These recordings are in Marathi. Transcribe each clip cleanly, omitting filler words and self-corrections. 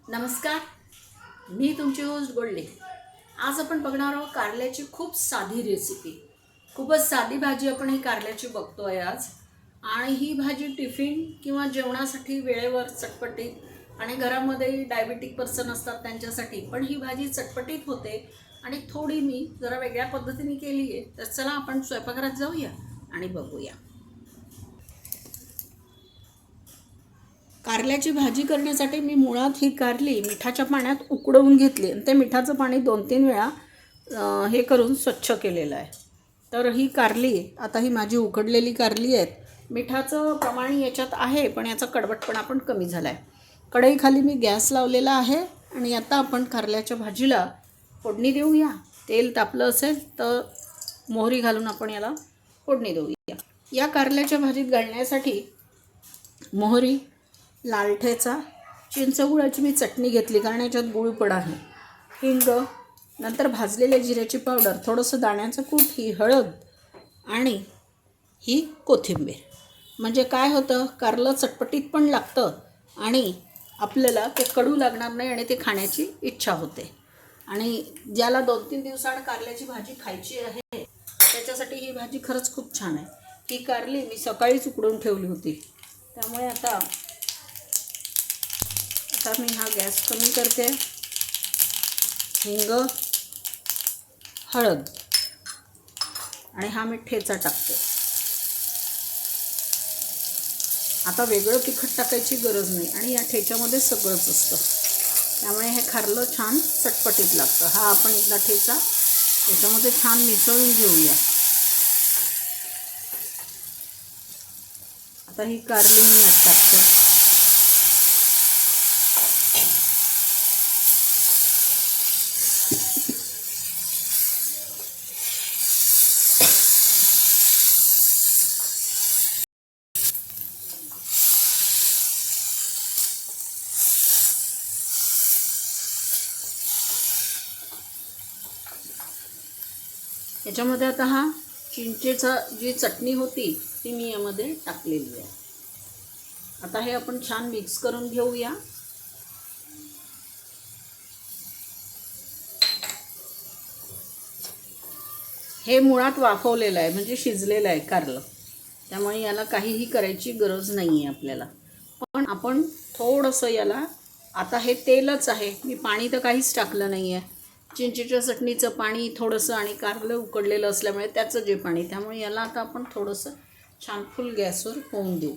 नमस्कार, मी तुमची होस्ट गोल्डे। आज आपण बघणार आहोत कारल्याची खूप साधी रेसिपी। खूपच साधी भाजी आपण ही कारल्याची बघतोय आज। आणि ही भाजी टिफिन किंवा जेवणासाठी वेळेवर चटपटीत आणि घरामध्ये डायबिटिक पर्सन असतात त्यांच्यासाठी पण ही भाजी चटपटीत होते आणि थोडी मी जरा वेगळ्या पद्धतीने केली आहे। तर चला आपण स्वयंपाकघरात जाऊया आणि बघूया। कारल्याची भाजी करण्यासाठी मी मुळात ही कारली मिठाच्या पाण्यात उकडवून घेतली आणि ते मिठाचं पाणी 2-3 वेळा हे करून स्वच्छ केलेलं आहे। तर ही कारली आता ही माझी उकडलेली कारली आहेत। मिठाचं प्रमाण याच्यात आहे पण याचा कडवटपणा पण कमी झाला आहे। कढईखाली मी गॅस लावलेला आहे आणि आता आपण कारल्याच्या भाजीला फोडणी देऊया। तेल तापलं असेल तर मोहरी घालून आपण याला फोडणी देऊया। या कारल्याच्या भाजीत घालण्यासाठी मोहरी, लाल ठेचा, चिंचगुळाची मी चटणी घेतली कारण याच्यात गुळपण आहे, हिंग, नंतर भाजलेल्या जिऱ्याची पावडर, थोडंसं दाण्याचं कूट, ही हळद आणि ही कोथिंबीर। म्हणजे काय होतं, कारलं चटपटीत पण लागतं आणि आपल्याला ते कडू लागणार नाही आणि ते खाण्याची इच्छा होते। आणि ज्याला 2-3 दिवसांनी कारल्याची भाजी खायची आहे त्याच्यासाठी ही भाजी खरंच खूप छान आहे। ही कारली मी सकाळीच उकडून ठेवली होती, त्यामुळे आता मी हा गॅस कमी करते। हिंग, हळद आणि हा मी ठेचा टाकते। आता वेगळं तिखट टाकायची गरज नाही आणि या ठेच्यामध्ये सगळंच असतं, त्यामुळे हे कारलं छान चटपटीत लागतं। हा आपण एकदा ठेचा याच्यामध्ये छान मिसळून घेऊया। आता ही कारली मी यात टाकते। याच्यामध्ये आता हा चिंचेचा जी चटणी होती ती मी यामध्ये टाकलेली आहे। आता हे आपण छान मिक्स करून घेऊया। हे मुळात वाफवलेलं आहे म्हणजे शिजलेलं आहे कारलं, त्यामुळे याला काहीही करायची गरज नाही आहे आपल्याला। पण आपण थोडंसं याला, आता हे तेलच आहे, मी पाणी तर काहीच टाकलं नाही आहे। चिंचेच्या चटणीचं पाणी थोडंसं आणि कारलं उकडलेलं असल्यामुळे त्याचं जे पाणी, त्यामुळे याला आता आपण थोडंसं छान फुल गॅसवर होऊन देऊ।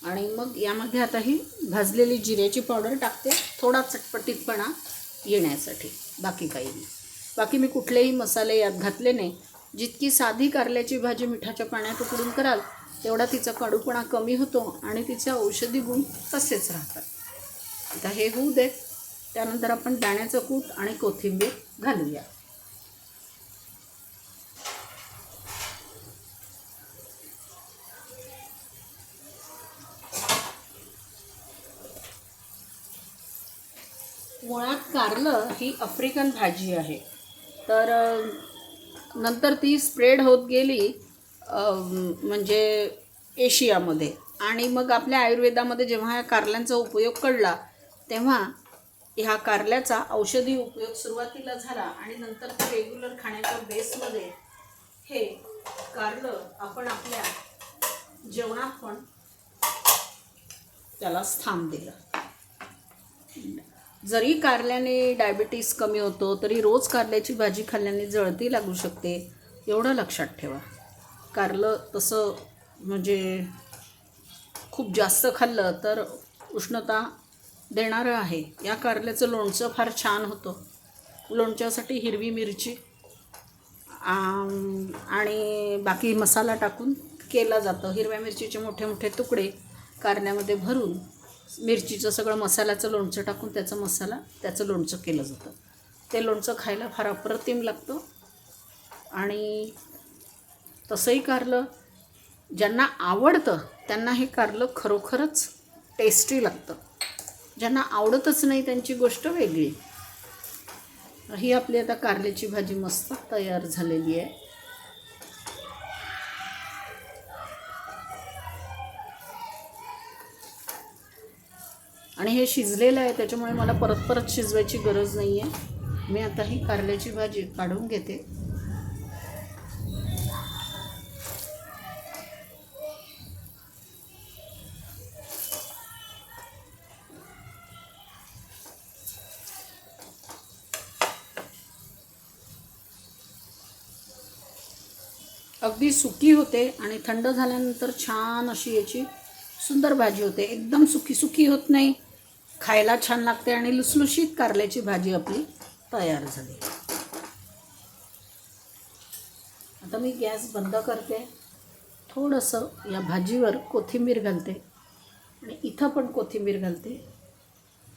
आणि मग यामध्ये आता ही भाजलेली जिऱ्याची पावडर टाकते थोडा चटपटीतपणा येण्यासाठी, बाकी काही नाही। बाकी मी कुठलेही मसाले यात घातले नाही। जितकी साधी कारल्याची भाजी मिठाच्या पाण्यात उकडून कराल तेवढा तिचा कडूपणा कमी होतो आणि तिचे औषधी गुण तसेच राहतात। आता हे होऊ दे, त्यानंतर आपण दाण्याचं कूट आणि कोथिंबीर घालूया। मुळात कारलं ही आफ्रिकन भाजी आहे, तर नंतर ती स्प्रेड होत गेली म्हणजे एशियामध्ये, आणि मग आपल्या आयुर्वेदामध्ये जेव्हा या कारल्यांचा उपयोग कळला तेव्हा ह्या कारल्याचा औषधी उपयोग सुरुवातीला झाला आणि नंतर ते रेग्युलर खाण्याच्या बेसमध्ये हे कारलं आपण आपल्या जेवणात पण त्याला स्थान दिलं। जरी कारल्याने डायबिटीस कमी होतो तरी रोज कारल्याची भाजी खाल्ल्याने जळती लागू शकते, एवढं लक्षात ठेवा। कारलं तसं म्हणजे खूप जास्त खाल्लं तर उष्णता देणारं आहे। या कारल्याचं लोणचं फार छान होतं। लोणच्यासाठी हिरवी मिरची आणि बाकी मसाला टाकून केला जातं। हिरव्या मिरचीचे मोठे मोठे तुकडे कारल्यामध्ये भरून मिरचीचं सगळं मसाल्याचं लोणचं टाकून त्याचं लोणचं केलं जातं। ते लोणचं खायला फार अप्रतिम लागतं। आणि तसंही कारलं ज्यांना आवडतं त्यांना हे कारलं खरोखरच टेस्टी लागतं। ज्यांना आवडतच नाही त्यांची गोष्ट वेगळी। ही आपली आता कारल्याची भाजी मस्त तयार झालेली आहे। आणि हे शिजलेलं आहे त्याच्यामुळे मला परत परत शिजवायची गरज नाही आहे. मी आता ही कारल्याची भाजी काढून घेते. अगदी सुकी होते आणि थंड झाल्यानंतर छान अशी याची सुंदर भाजी होते. एकदम सुकी सुकी होत नाही, खायला छान लागते आणि लुसलुशीत कारल्याची भाजी आपली तयार झाली. आता मी गॅस बंद करते. थोडंसं या भाजीवर कोथिंबीर घालते आणि इथं पण कोथिंबीर घालते.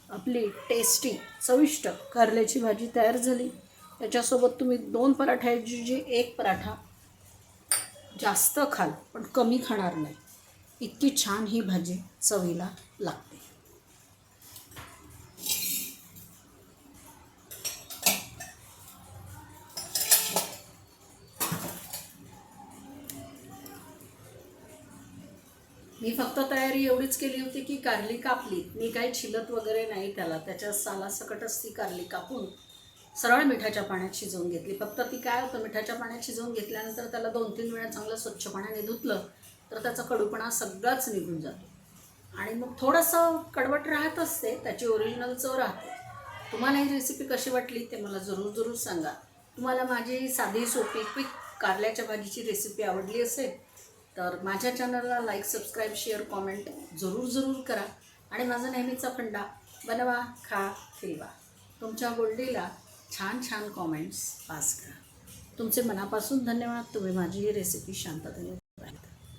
आपली टेस्टी चविष्ट कारल्याची भाजी तयार झाली. त्याच्यासोबत तुम्ही 2 पराठ्याऐवजी 1 पराठा जास्त खाल पण कमी खाणार नाही, इतकी छान ही भाजी चवीला लागते. मी फक्त तयारी एवढीच केली होती की कारली कापली. मी काही छिलत वगैरे नाही त्याला, त्याच्या सालासकटच ती कारली कापून सरळ मिठाच्या पाण्यात शिजवून घेतली. फक्त ती काय होतं, मिठाच्या पाण्यात शिजवून घेतल्यानंतर त्याला 2-3 वेळा चांगलं स्वच्छ पाण्याने धुतलं तर त्याचा कडूपणा सगळाच निघून जातो आणि मग थोडंसं कडवट राहत असते, त्याची ओरिजिनल चव राहते. तुम्हाला ही रेसिपी कशी वाटली ते मला जरूर सांगा. तुम्हाला माझी साधी सोपी क्विक कारल्याच्या भाजीची रेसिपी आवडली असेल तर माझ्या चॅनलला लाईक, सबस्क्राईब, शेअर, कॉमेंट जरूर करा. आणि माझा नेहमीचा फंडा, बनवा, खा, खिलवा. तुमच्या गोल्डीला छान कॉमेंट्स पास करा. तुमचे मनापासून धन्यवाद. तुम्ही माझी ही रेसिपी शांततेने